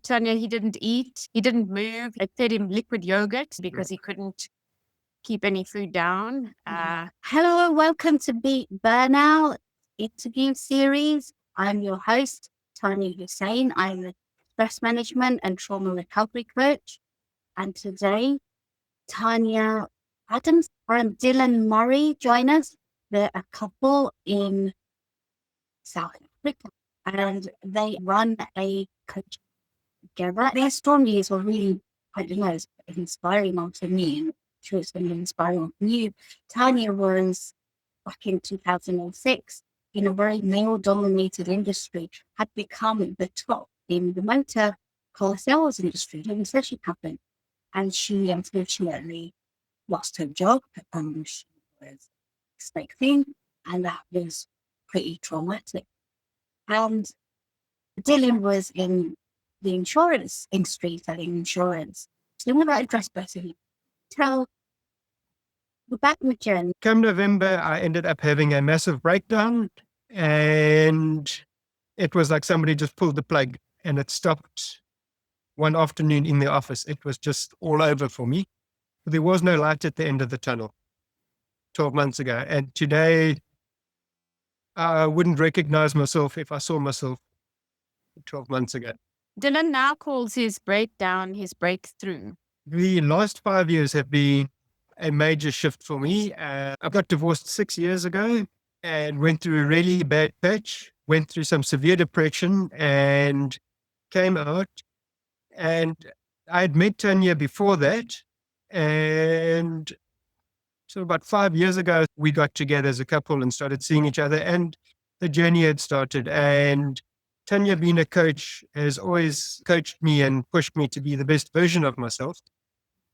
Tania, he didn't eat, he didn't move. I fed him liquid yogurt because he couldn't keep any food down. Hello and welcome to Beat Burnout interview series. I'm your host, Tania Hussein. I'm a stress management and trauma recovery coach. And today, Tania Adams and Dylan Murray join us. They're a couple in South Africa and they run a coach together. Their stories were really, I don't know, inspiring to me. And I'm sure it's going to be inspiring for you. Tania was back in 2006 in a very male-dominated industry, had become the top in the motor car sales industry during the recession happened. And she unfortunately lost her job. She was expecting, and that was pretty traumatic. And Dylan was in the insurance industry, selling insurance. So we want to address both of you. Tell the back with Jen. Come November, I ended up having a massive breakdown, and it was like somebody just pulled the plug and it stopped one afternoon in the office. It was just all over for me. There was no light at the end of the tunnel 12 months ago. And today, I wouldn't recognize myself if I saw myself 12 months ago. Dylan now calls his breakdown his breakthrough. The last 5 years have been a major shift for me. I got divorced 6 years ago and went through a really bad patch, went through some severe depression and came out. And I had met Tania before that. And so about 5 years ago, we got together as a couple and started seeing each other, and the journey had started. And Tania, being a coach, has always coached me and pushed me to be the best version of myself.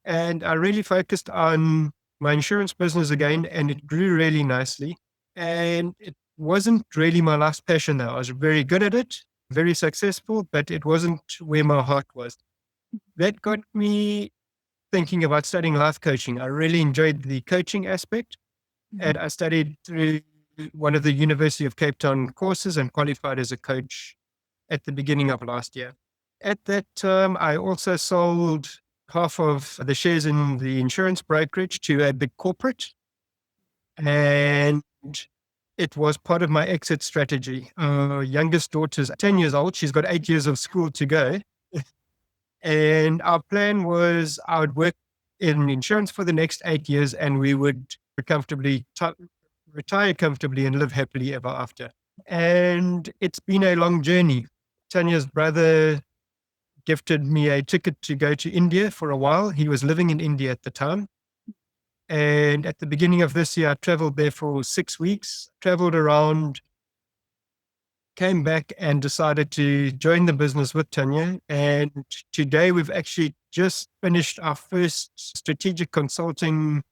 And I really focused on my insurance business again, and it grew really nicely. And it wasn't really my last passion though. I was very good at it, very successful, but it wasn't where my heart was. That got me thinking about studying life coaching. I really enjoyed the coaching aspect, and I studied through one of the University of Cape Town courses and qualified as a coach at the beginning of last year. At that time, I also sold half of the shares in the insurance brokerage to a big corporate, and it was part of my exit strategy. Our youngest daughter's 10 years old. She's got 8 years of school to go. And our plan was I would work in insurance for the next 8 years, and we would retire comfortably and live happily ever after. And it's been a long journey. Tania's brother gifted me a ticket to go to India for a while. He was living in India at the time. And at the beginning of this year, I traveled there for 6 weeks, traveled around, came back and decided to join the business with Tania. And today we've actually just finished our first strategic consulting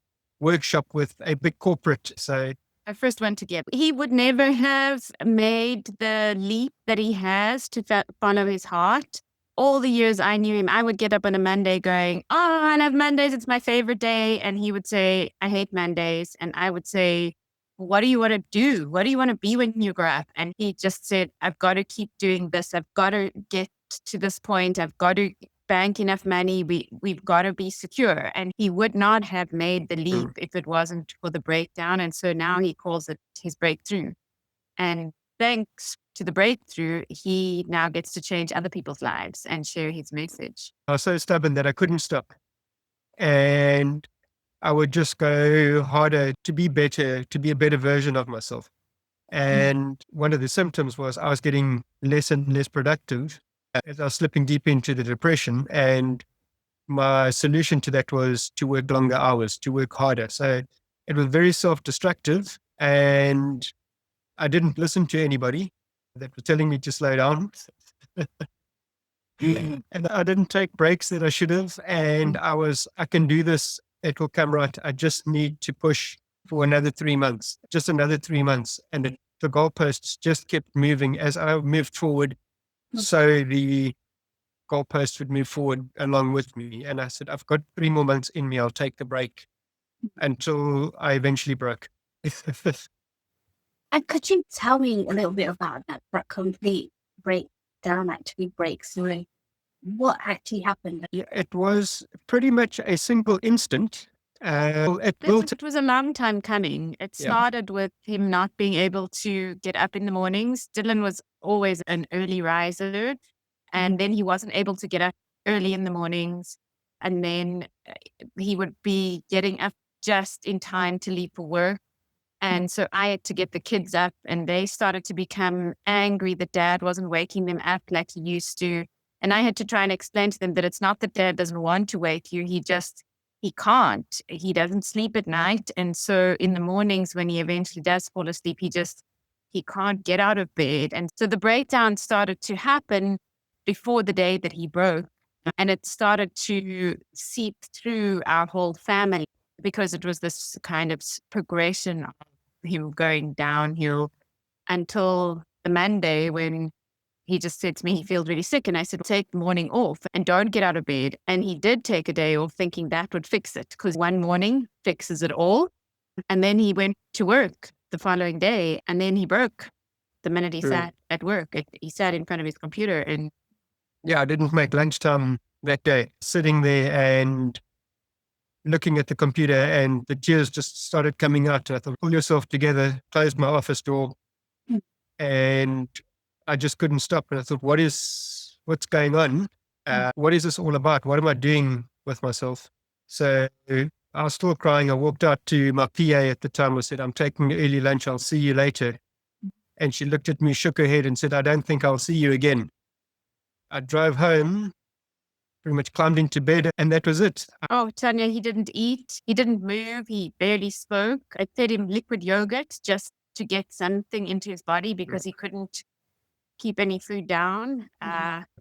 workshop with a big corporate. So I first went together. He would never have made the leap that he has to follow his heart. All the years I knew him, I would get up on a Monday going, oh, I love Mondays. It's my favorite day. And he would say, I hate Mondays. And I would say, what do you want to do? What do you want to be when you grow up? And he just said, I've got to keep doing this. I've got to get to this point. I've got to bank enough money. We've got to be secure. And he would not have made the leap if it wasn't for the breakdown. And so now he calls it his breakthrough. And thanks to the breakthrough, he now gets to change other people's lives and share his message. I was so stubborn that I couldn't stop. And I would just go harder to be better, to be a better version of myself. And one of the symptoms was I was getting less and less productive as I was slipping deep into the depression. And my solution to that was to work longer hours, to work harder. So it was very self-destructive, and I didn't listen to anybody that was telling me to slow down. And I didn't take breaks that I should have. And I can do this. It will come right. I just need to push for another 3 months, just another 3 months. And the goalposts just kept moving as I moved forward. So the goalposts would move forward along with me. And I said, I've got 3 more months in me. I'll take the break until I eventually broke. And could you tell me a little bit about that complete breakdown actually breaks through? what actually happened? Yeah, it was pretty much a single instant. It built. It was a long time coming. It Yeah. started with him not being able to get up in the mornings. Dylan was always an early riser, and then he wasn't able to get up early in the mornings. And then he would be getting up just in time to leave for work. And so I had to get the kids up, and they started to become angry that dad wasn't waking them up like he used to. And I had to try and explain to them that it's not that dad doesn't want to wake you. He can't. He doesn't sleep at night. And so in the mornings when he eventually does fall asleep, he can't get out of bed. And so the breakdown started to happen before the day that he broke. And it started to seep through our whole family because it was this kind of progression of him going downhill until the Monday when he just said to me, he feels really sick. And I said, take the morning off and don't get out of bed. And he did take a day off thinking that would fix it because one morning fixes it all. And then he went to work the following day and then he broke the minute he sat at work. He sat in front of his computer and Yeah, I didn't make lunchtime that day. Sitting there and looking at the computer and the tears just started coming out. I thought, pull yourself together, closed my office door. And I just couldn't stop. And I thought, what's going on? What is this all about? What am I doing with myself? So I was still crying. I walked out to my PA at the time. I said, I'm taking early lunch. I'll see you later. And she looked at me, shook her head and said, I don't think I'll see you again. I drove home, pretty much climbed into bed, and that was it. oh, Tania, he didn't eat. He didn't move. He barely spoke. I fed him liquid yogurt just to get something into his body because he couldn't keep any food down.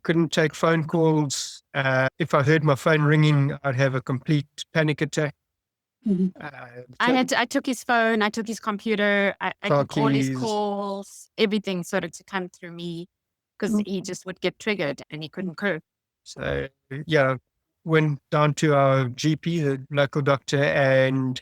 Couldn't take phone calls. If I heard my phone ringing, I'd have a complete panic attack. I took his phone, I took his computer, I took all his keys. calls, everything sort of to come through me because he just would get triggered and he couldn't cope. So, yeah, went down to our GP, the local doctor, and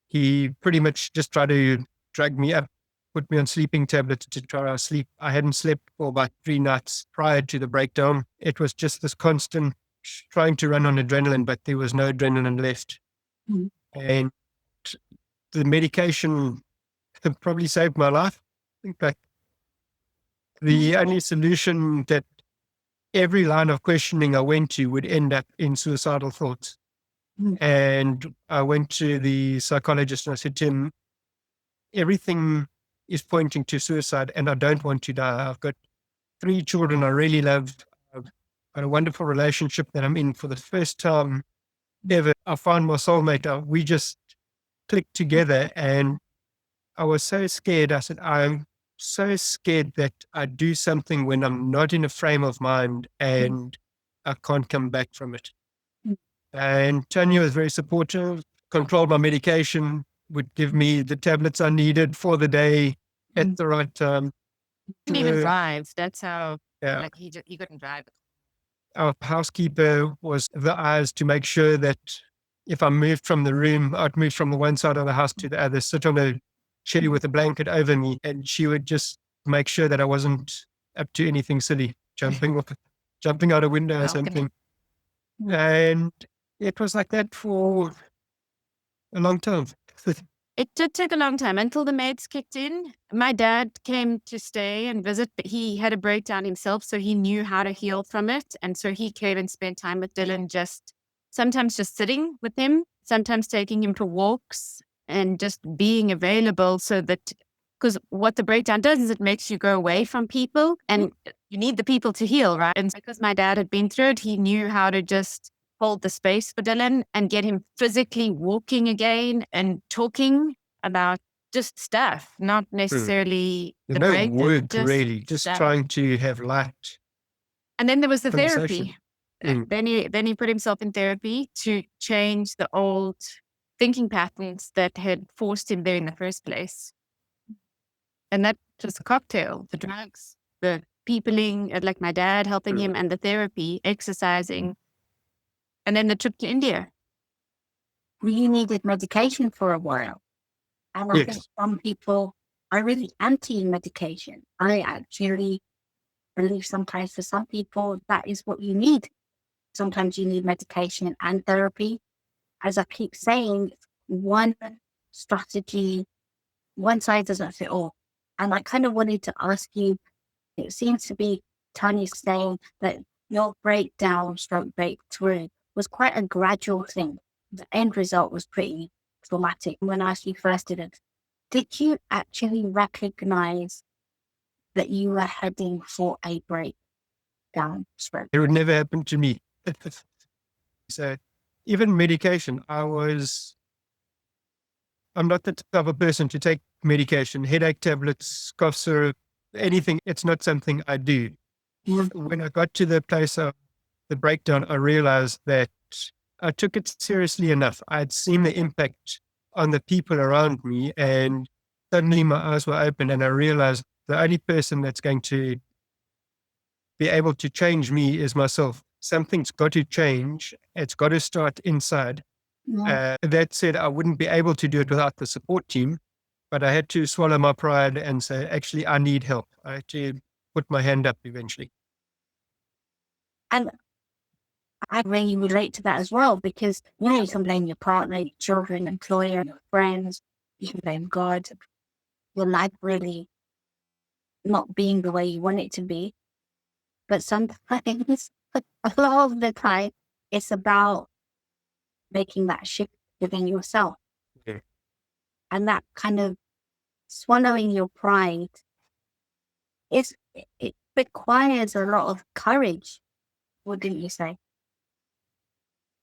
he pretty much just tried to drag me up, put me on sleeping tablets to try to sleep. I hadn't slept for about 3 nights prior to the breakdown. It was just this constant trying to run on adrenaline, but there was no adrenaline left. And the medication probably saved my life. In fact, the only solution that every line of questioning I went to would end up in suicidal thoughts. And I went to the psychologist and I said to him, everything is pointing to suicide and I don't want to die. I've got 3 children I really love. I've got a wonderful relationship that I'm in for the first time ever. I found my soulmate. We just clicked together and I was so scared. I said, I'm so scared that I do something when I'm not in a frame of mind and I can't come back from it. And Tania was very supportive, controlled my medication, would give me the tablets I needed for the day at the right time. He couldn't even drive. That's how, like he couldn't drive. Our housekeeper was the eyes to make sure that if I moved from the room, I'd move from the one side of the house to the other, sit on a chair with a blanket over me, and she would just make sure that I wasn't up to anything silly, jumping out a window or something. And it was like that for a long time. It did take a long time until the meds kicked in. My dad came to stay and visit, but he had a breakdown himself, so he knew how to heal from it. And so he came and spent time with Dylan, sometimes just sitting with him, sometimes taking him for walks and just being available so that, because what the breakdown does is it makes you go away from people and you need the people to heal, right? And because my dad had been through it, he knew how to just hold the space for Dylan and get him physically walking again and talking about just stuff, not necessarily the no breakdown. work really, just trying to have light. And then there was the Conversation. therapy. Then he put himself in therapy to change the old thinking patterns that had forced him there in the first place. And that was a cocktail, the drugs, the peopling, like my dad helping him, and the therapy, exercising. And then the trip to India. We needed medication for a while. And I think some people are really anti-medication. I actually believe sometimes for some people that is what you need. Sometimes you need medication and therapy. As I keep saying, one strategy, one size doesn't fit all. And I kind of wanted to ask you, it seems to be Tanya saying that your breakdown stroke breakthrough was quite a gradual thing. The end result was pretty traumatic. When I asked you first did you actually recognize that you were heading for a breakdown stroke? It would never happen to me. So even medication, I'm not the type of person to take medication, headache tablets, cough syrup, anything. It's not something I do. When I got to the place of the breakdown, I realized that I took it seriously enough. I'd seen the impact on the people around me, and suddenly my eyes were open and I realized the only person that's going to be able to change me is myself. Something's got to change. It's got to start inside. That said, I wouldn't be able to do it without the support team, but I had to swallow my pride and say, actually, I need help. I had to put my hand up eventually. And I really relate to that as well, because you can blame your partner, your children, employer, your friends, you can blame God, your life really not being the way you want it to be. But sometimes, a lot of the time, it's about making that shift within yourself. Yeah. And that kind of swallowing your pride, it requires a lot of courage, wouldn't you say?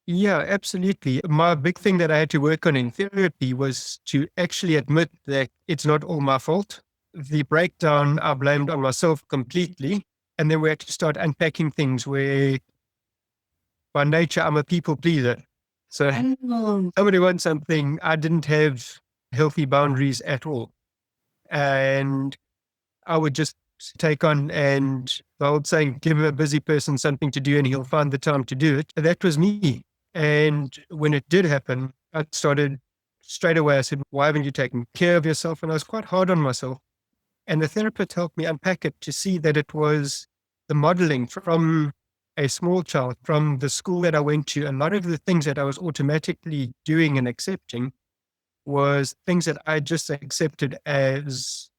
Yeah, absolutely. My big thing that I had to work on in therapy was to actually admit that it's not all my fault. The breakdown I blamed on myself completely. And then we had to start unpacking things where by nature I'm a people pleaser. So somebody wants something, I didn't have healthy boundaries at all. And I would just take on, and the old saying, give a busy person something to do and he'll find the time to do it. That was me. And when it did happen, I started straight away. I said, why haven't you taken care of yourself? And I was quite hard on myself. And the therapist helped me unpack it to see that it was the modeling from a small child, from the school that I went to. A lot of the things that I was automatically doing and accepting was things that I just accepted as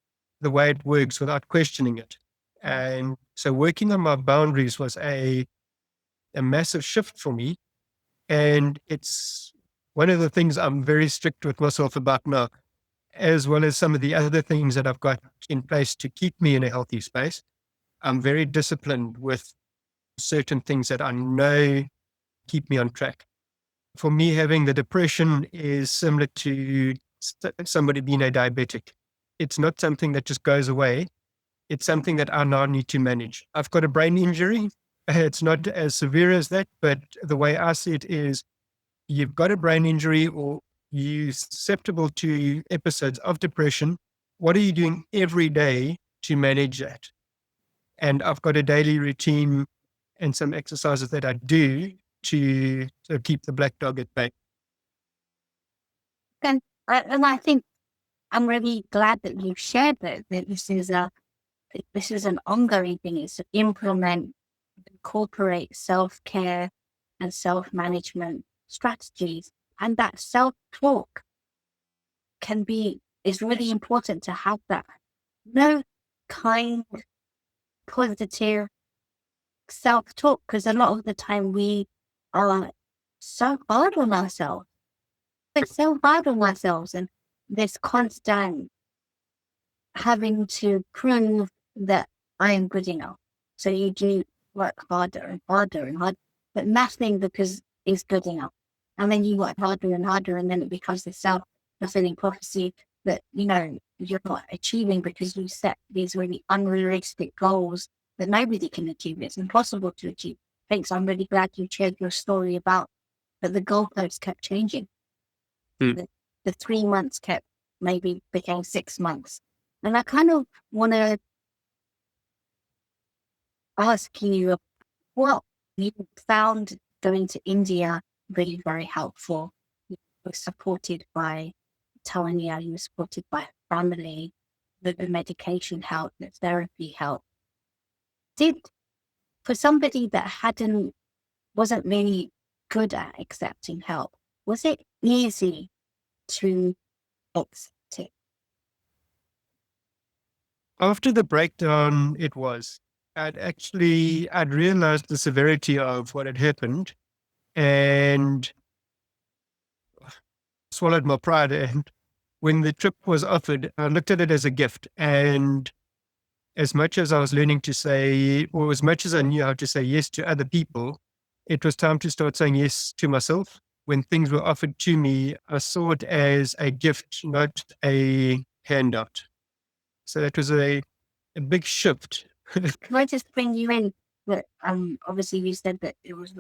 the way it works without questioning it. And so working on my boundaries was a massive shift for me. And it's one of the things I'm very strict with myself about now, as well as some of the other things that I've got in place to keep me in a healthy space. I'm very disciplined with certain things that I know keep me on track. For me, having the depression is similar to somebody being a diabetic. It's not something that just goes away. It's something that I now need to manage. I've got a brain injury. It's not as severe as that, but the way I see it is you've got a brain injury or you're susceptible to episodes of depression. What are you doing every day to manage that? And I've got a daily routine and some exercises that I do to keep the black dog at bay. And I think I'm really glad that you shared that this is an ongoing thing. It's to implement, incorporate self-care and self-management strategies. And that self-talk is really important to have that. No kind, positive self-talk, because a lot of the time we are so hard on ourselves. We're so hard on ourselves, and this constant having to prove that I am good enough. So you do work harder and harder and harder, but nothing because it's good enough. And then you work harder and harder, and then it becomes this self-fulfilling prophecy that, you're not achieving because you set these really unrealistic goals that nobody can achieve. It's impossible to achieve. Thanks. I'm really glad you shared your story about that the goalposts kept changing. The 3 months maybe became 6 months. And I kind of want to ask you what you found going to India really very helpful. You were supported by Tania, you were supported by family, the medication help, the therapy help. For somebody that wasn't really good at accepting help, was it easy to accept it? After the breakdown, it was. I'd realized the severity of what had happened and swallowed my pride. And when the trip was offered, I looked at it as a gift. And as much as I was learning to say, or as much as I knew how to say yes to other people, it was time to start saying yes to myself. When things were offered to me, I saw it as a gift, not a handout. So that was a big shift. Can I just bring you in that obviously you said that it was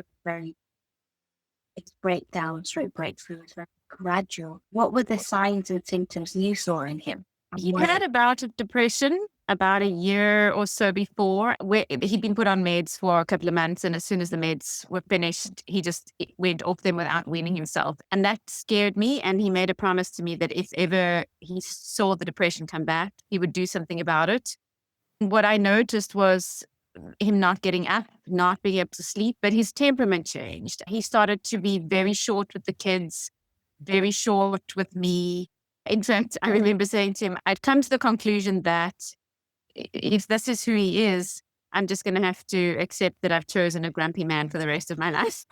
its breakdown, stroke breakthrough was very gradual. What were the signs and symptoms you saw in him? He had a bout of depression about a year or so before, where he'd been put on meds for a couple of months, and as soon as the meds were finished, he just went off them without weaning himself. And that scared me, and he made a promise to me that if ever he saw the depression come back, he would do something about it. What I noticed was him not getting up, not being able to sleep, but his temperament changed. He started to be very short with the kids, very short with me. In fact, I remember saying to him, I'd come to the conclusion that if this is who he is, I'm just going to have to accept that I've chosen a grumpy man for the rest of my life.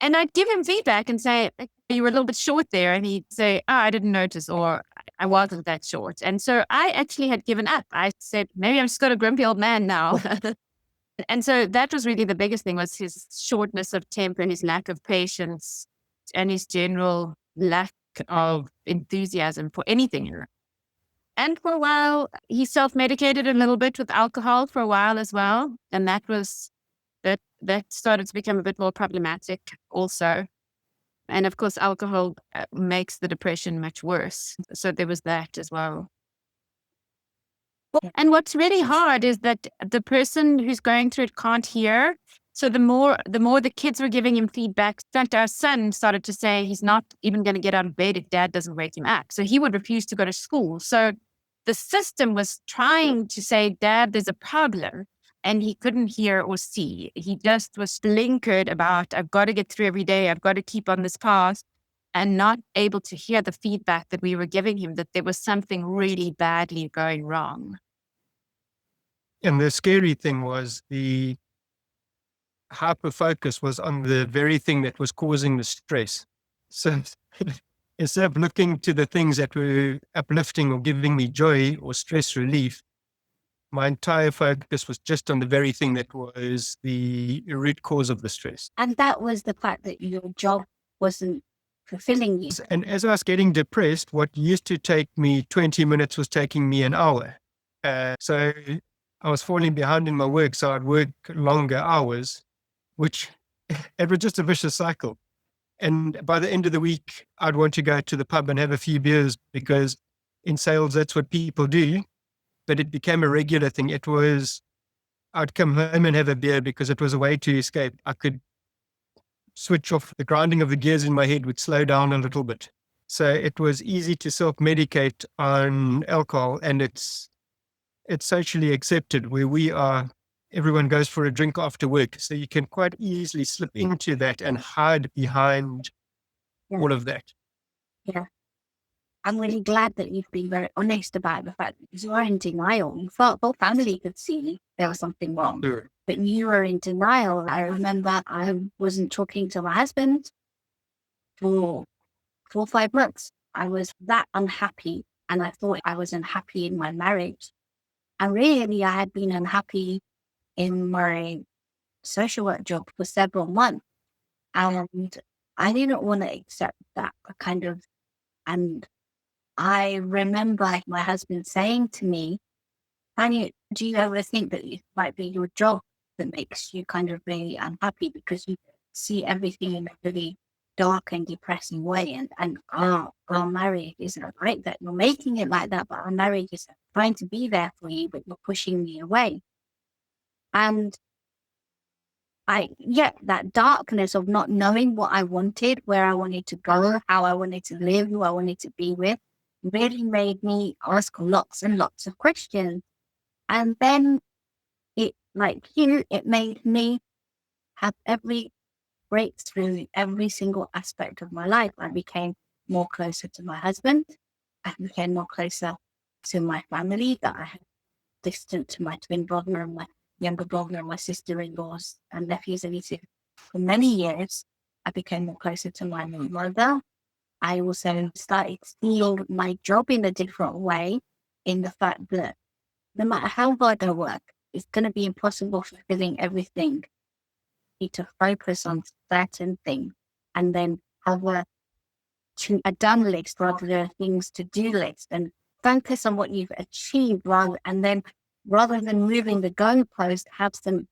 And I'd give him feedback and say, you were a little bit short there. And he'd say, oh, I didn't notice, or I wasn't that short. And so I actually had given up. I said, maybe I'm just got a grumpy old man now. And so that was really the biggest thing, was his shortness of temper and his lack of patience and his general lack of enthusiasm for anything. And for a while, he self-medicated a little bit with alcohol for a while as well. And that started to become a bit more problematic also. And of course, alcohol makes the depression much worse. So there was that as well. And what's really hard is that the person who's going through it can't hear. So the more the kids were giving him feedback, in fact, our son started to say he's not even going to get out of bed if dad doesn't wake him up. So he would refuse to go to school. So the system was trying to say, Dad, there's a problem. And he couldn't hear or see. He just was blinkered about, I've got to get through every day. I've got to keep on this path, and not able to hear the feedback that we were giving him, that there was something really badly going wrong. And the scary thing was the hyper focus was on the very thing that was causing the stress. So instead of looking to the things that were uplifting or giving me joy or stress relief, my entire focus was just on the very thing that was the root cause of the stress. And that was the fact that your job wasn't fulfilling you. And as I was getting depressed, what used to take me 20 minutes was taking me an hour. So I was falling behind in my work, so I'd work longer hours, which it was just a vicious cycle. And by the end of the week, I'd want to go to the pub and have a few beers, because in sales, that's what people do. But it became a regular thing. I'd come home and have a beer because it was a way to escape. I could switch off. The grinding of the gears in my head would slow down a little bit. So it was easy to self-medicate on alcohol, and it's socially accepted where everyone goes for a drink after work. So you can quite easily slip into that and hide behind all of that. Yeah. I'm really glad that you've been very honest about the fact that you are in denial. You thought whole family could see there was something wrong, Sure. but you were in denial. I remember I wasn't talking to my husband for 4 or 5 months. I was that unhappy, and I thought I was unhappy in my marriage. And really, I had been unhappy in my social work job for several months. And I didn't want to accept that and I remember my husband saying to me, Tania, do you ever think that it might be your job that makes you kind of really unhappy, because you see everything in a really dark and depressing way, and our marriage isn't like that. You're making it like that, but our marriage is trying to be there for you, but you're pushing me away. And that darkness of not knowing what I wanted, where I wanted to go, how I wanted to live, who I wanted to be with, really made me ask lots and lots of questions. And then it, like you, it made me have every breakthrough in every single aspect of my life. I became more closer to my husband. I became more closer to my family that I had distant to my twin brother and my younger brother and my sister-in-laws and nephews and nieces for many years. I became more closer to my mother. I also started seeing my job in a different way, in the fact that no matter how hard I work, it's going to be impossible fulfilling everything. You need to focus on certain things and then have a done list rather than a things to do list, and focus on what you've achieved rather than moving the goalpost, have some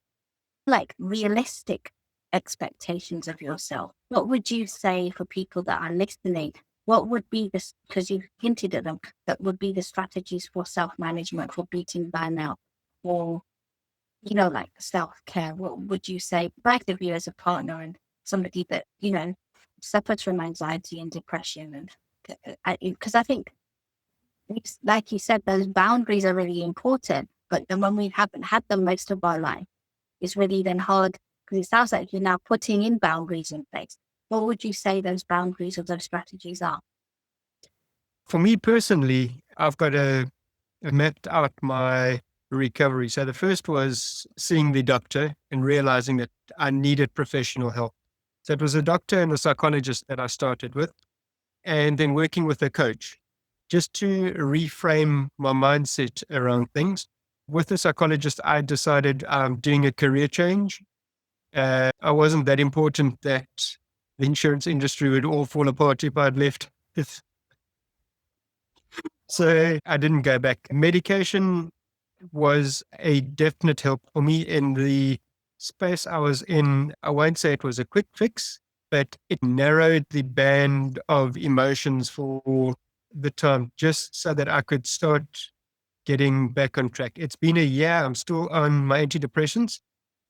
like realistic expectations of yourself. What would you say for people that are listening? What would be this, because you've hinted at them, that would be the strategies for self-management, for beating burnout, or, like self-care? What would you say, both of you as a partner and somebody that, suffers from anxiety and depression? And because I think, like you said, those boundaries are really important, but then when we haven't had them most of our life, it's really then hard, because it sounds like you're now putting in boundaries in place. What would you say those boundaries or those strategies are? For me personally, I've got mapped out my recovery. So the first was seeing the doctor and realizing that I needed professional help. So it was a doctor and a psychologist that I started with, and then working with a coach just to reframe my mindset around things. With the psychologist, I decided I'm doing a career change. I wasn't that important that the insurance industry would all fall apart if I'd left. So I didn't go back. Medication was a definite help for me in the space I was in. I won't say it was a quick fix, but it narrowed the band of emotions for the time, just so that I could start getting back on track. It's been a year. I'm still on my antidepressants.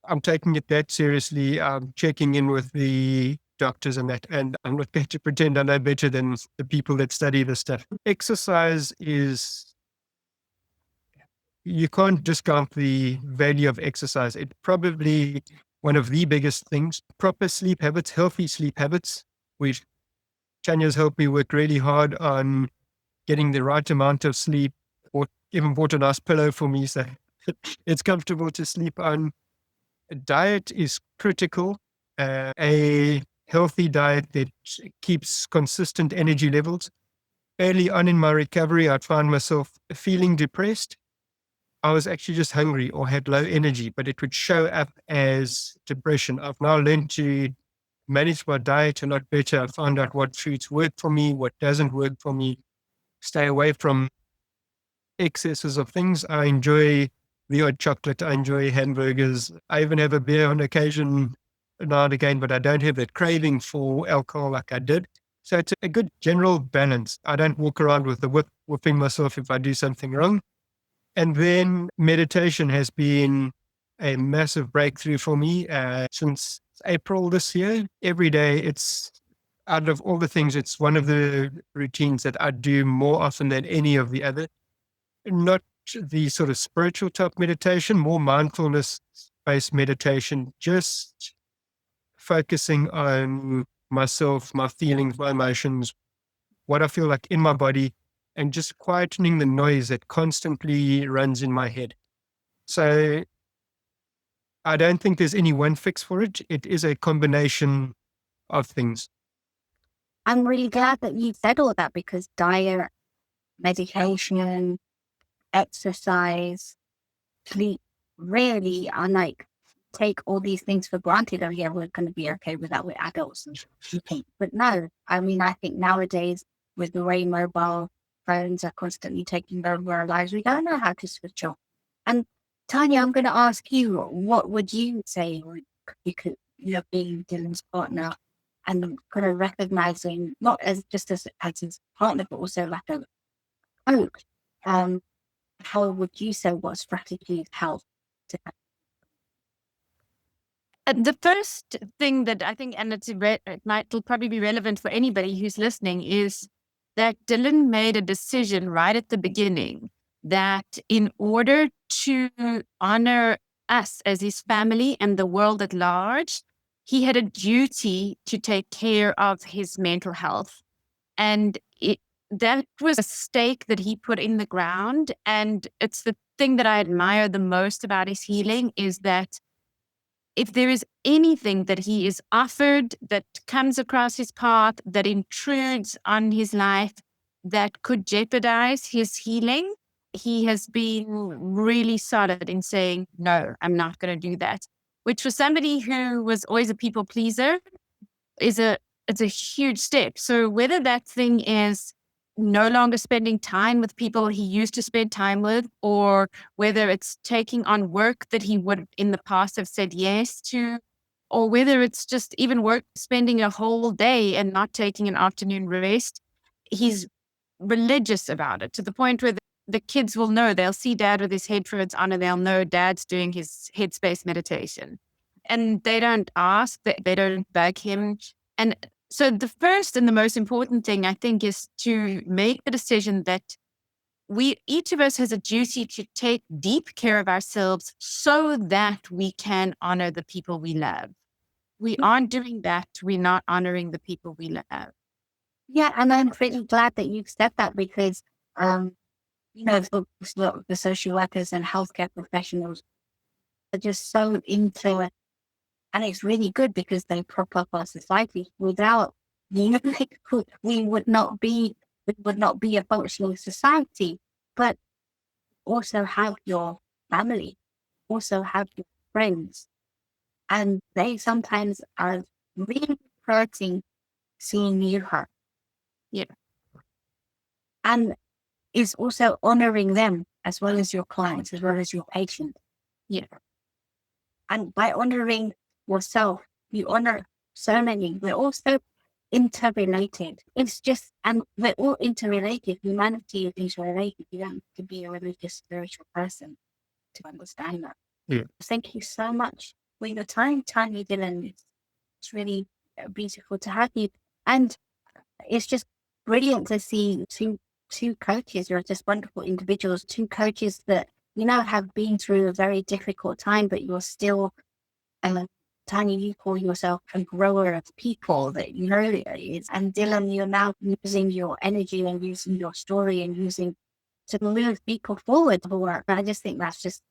I'm taking it that seriously. I'm checking in with the doctors and that, and I'm not going to pretend I know better than the people that study this stuff. Exercise is, you can't discount the value of exercise. It's probably one of the biggest things. Proper sleep habits, healthy sleep habits, which Tania's helped me work really hard on getting the right amount of sleep, or even bought a nice pillow for me so it's comfortable to sleep on. Diet is critical. A healthy diet that keeps consistent energy levels. Early on in my recovery, I'd find myself feeling depressed. I was actually just hungry or had low energy, but it would show up as depression. I've now learned to manage my diet a lot better. I found out what foods work for me, what doesn't work for me, stay away from excesses of things. I enjoy the odd chocolate. I enjoy hamburgers. I even have a beer on occasion now and again, but I don't have that craving for alcohol like I did. So it's a good general balance. I don't walk around with the whipping myself if I do something wrong. And then meditation has been a massive breakthrough for me since April this year. Every day, it's out of all the things, it's one of the routines that I do more often than any of the other. Not the sort of spiritual type meditation, more mindfulness-based meditation, just focusing on myself, my feelings, my emotions, what I feel like in my body, and just quietening the noise that constantly runs in my head. So I don't think there's any one fix for it. It is a combination of things. I'm really glad that you said all that, because diet, medication, exercise, sleep really are like, take all these things for granted. Oh yeah, we're going to be okay with that. We're adults and sleeping. But no, I mean, I think nowadays with the way mobile phones are constantly taking over our lives, we don't know how to switch off. And Tania, I'm going to ask you, what would you say you could, being Dylan's partner and kind of recognizing, not as just as his partner, but also like a coach, how would you say what strategies help to The first thing that I think, and it'll probably be relevant for anybody who's listening, is that Dylan made a decision right at the beginning that in order to honor us as his family and the world at large, he had a duty to take care of his mental health. And that was a stake that he put in the ground. And it's the thing that I admire the most about his healing is that if there is anything that he is offered that comes across his path, that intrudes on his life, that could jeopardize his healing, he has been really solid in saying, no, I'm not going to do that. Which for somebody who was always a people pleaser it's a huge step. So whether that thing is no longer spending time with people he used to spend time with, or whether it's taking on work that he would in the past have said yes to, or whether it's just even work spending a whole day and not taking an afternoon rest, he's religious about it to the point where the kids will know. They'll see dad with his headphones on and they'll know dad's doing his headspace meditation. And they don't ask, they don't beg him. And so the first and the most important thing, I think, is to make the decision that each of us has a duty to take deep care of ourselves so that we can honor the people we love. We aren't doing that. We're not honoring the people we love. Yeah, and I'm pretty glad that you said that because, the social workers and healthcare professionals are just so into it. And it's really good because they prop up our society. Without we would not be a functional society. But also have your family, also have your friends, and they sometimes are really hurting seeing you hurt. Yeah. And it's also honoring them as well as your clients, as well as your patients. Yeah. And by honoring yourself, you honor so many. We're all so interrelated. And we're all interrelated. Humanity is interrelated. You don't have to be a religious, spiritual person to understand that. Yeah. Thank you so much for your time, Tania Dylan. It's really beautiful to have you. And it's just brilliant to see two coaches. You're just wonderful individuals, two coaches that, have been through a very difficult time, but you're still, Tania, you call yourself a grower of people that is. And Dylan, you're now using your energy and using your story and using to move people forward for work. And I just think that's just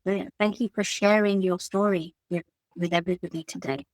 brilliant. Thank you for sharing your story with everybody today.